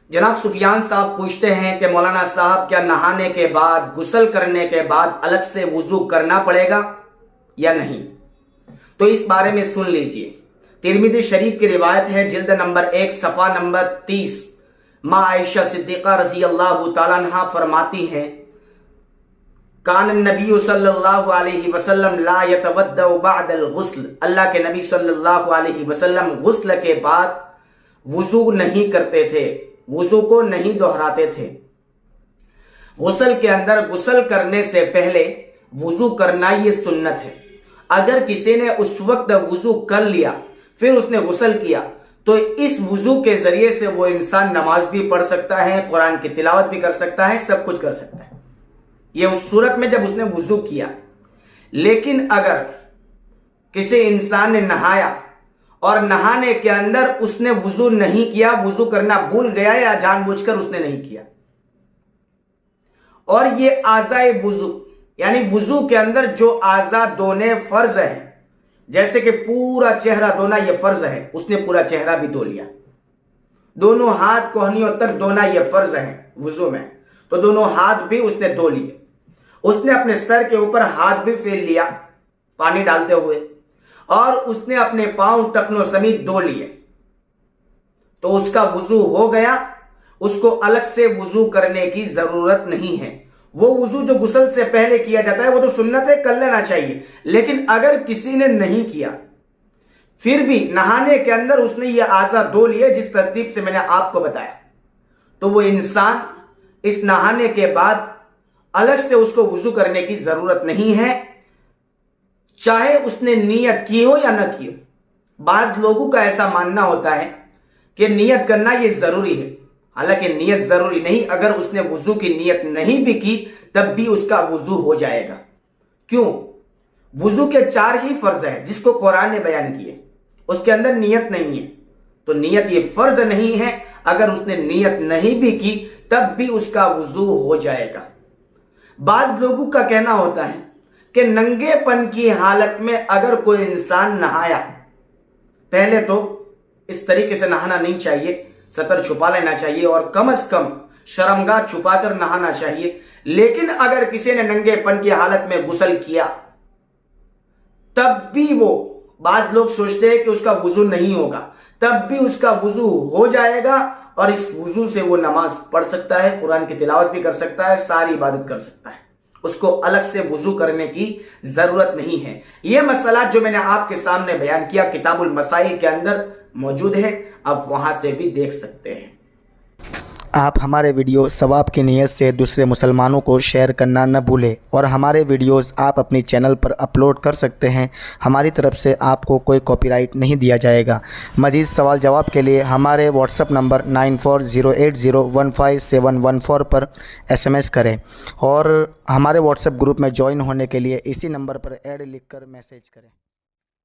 جناب سفیان صاحب پوچھتے ہیں کہ مولانا صاحب کیا نہانے کے بعد غسل کرنے کے بعد الگ سے وضو کرنا پڑے گا یا نہیں؟ تو اس بارے میں سن لیجئے۔ ترمذی شریف کی روایت ہے، جلد نمبر 1 صفحہ نمبر 30، ماں عائشہ صدیقہ رضی اللہ تعالیٰ عنہ فرماتی ہیں، کان النبی صلی اللہ علیہ وسلم لا یتودع بعد الغسل، اللہ کے نبی صلی اللہ علیہ وسلم غسل کے بعد وضو نہیں کرتے تھے، وضو کو نہیں دہراتے تھے۔ غسل کے اندر غسل کرنے سے پہلے وضو کرنا یہ سنت ہے۔ اگر کسی نے اس وقت وضو کر لیا پھر اس نے غسل کیا تو اس وضو کے ذریعے سے وہ انسان نماز بھی پڑھ سکتا ہے، قرآن کی تلاوت بھی کر سکتا ہے، سب کچھ کر سکتا ہے، یہ اس صورت میں جب اس نے وضو کیا۔ لیکن اگر کسی انسان نے نہایا اور نہانے کے اندر اس نے وضو نہیں کیا، وضو کرنا بھول گیا یا جان بوجھ کر اس نے نہیں کیا، اور یہ اعضائے وضو یعنی وضو کے اندر جو اعضاء دھونے فرض ہے، جیسے کہ پورا چہرہ دھونا یہ فرض ہے، اس نے پورا چہرہ بھی دھو لیا، دونوں ہاتھ کوہنیوں تک دھونا یہ فرض ہے وضو میں، تو دونوں ہاتھ بھی اس نے دھو لیے، اس نے اپنے سر کے اوپر ہاتھ بھی پھیر لیا پانی ڈالتے ہوئے، اور اس نے اپنے پاؤں ٹخنوں سمیت دھو لیے، تو اس کا وضو ہو گیا، اس کو الگ سے وضو کرنے کی ضرورت نہیں ہے۔ وہ وضو جو غسل سے پہلے کیا جاتا ہے وہ تو سنت ہے، کر لینا چاہیے، لیکن اگر کسی نے نہیں کیا پھر بھی نہانے کے اندر اس نے یہ اعضاء دھو لیے جس ترتیب سے میں نے آپ کو بتایا، تو وہ انسان اس نہانے کے بعد الگ سے اس کو وضو کرنے کی ضرورت نہیں ہے، چاہے اس نے نیت کی ہو یا نہ کی ہو۔ بعض لوگوں کا ایسا ماننا ہوتا ہے کہ نیت کرنا یہ ضروری ہے، حالانکہ نیت ضروری نہیں، اگر اس نے وضو کی نیت نہیں بھی کی تب بھی اس کا وضو ہو جائے گا۔ کیوں؟ وضو کے 4 ہی فرض ہیں جس کو قرآن نے بیان کیے، اس کے اندر نیت نہیں ہے، تو نیت یہ فرض نہیں ہے، اگر اس نے نیت نہیں بھی کی تب بھی اس کا وضو ہو جائے گا۔ بعض لوگوں کا کہنا ہوتا ہے کہ ننگے پن کی حالت میں اگر کوئی انسان نہایا، پہلے تو اس طریقے سے نہانا نہیں چاہیے، سطر چھپا لینا چاہیے اور کم از کم شرمگاہ چھپا کر نہانا چاہیے، لیکن اگر کسی نے ننگے پن کی حالت میں غسل کیا تب بھی وہ، بعض لوگ سوچتے ہیں کہ اس کا وضو نہیں ہوگا، تب بھی اس کا وضو ہو جائے گا، اور اس وضو سے وہ نماز پڑھ سکتا ہے، قرآن کی تلاوت بھی کر سکتا ہے، ساری عبادت کر سکتا ہے، اس کو الگ سے وضو کرنے کی ضرورت نہیں ہے۔ یہ مسئلہ جو میں نے آپ کے سامنے بیان کیا کتاب المسائل کے اندر موجود ہے، آپ وہاں سے بھی دیکھ سکتے ہیں۔ آپ ہمارے ویڈیو ثواب کی نیت سے دوسرے مسلمانوں کو شیئر کرنا نہ بھولیں، اور ہمارے ویڈیوز آپ اپنی چینل پر اپلوڈ کر سکتے ہیں، ہماری طرف سے آپ کو کوئی کاپی رائٹ نہیں دیا جائے گا۔ مزید سوال جواب کے لیے ہمارے واٹس ایپ نمبر 9408015714 پر SMS کریں، اور ہمارے واٹس ایپ گروپ میں جوائن ہونے کے لیے اسی نمبر پر ایڈ لکھ کر میسیج کریں۔